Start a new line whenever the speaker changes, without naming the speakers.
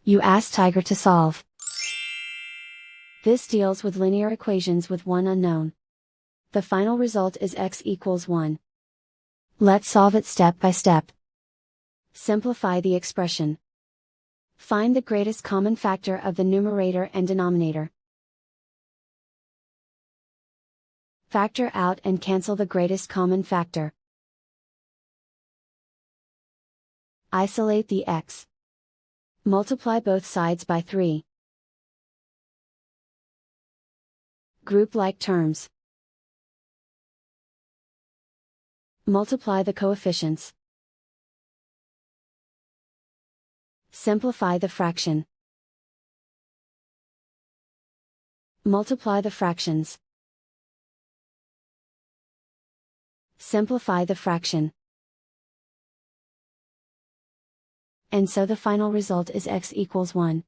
You ask Tiger to solve. This deals with linear equations with one unknown. The final result is x equals 1. Let's solve it step by step. Simplify the expression. Find the greatest common factor of the numerator and denominator. Factor out and cancel the greatest common factor. Isolate the x. Multiply both sides by 3. Group like terms. Multiply the coefficients. Simplify the fraction. Multiply the fractions. Simplify the fraction. And so the final result is x equals 1.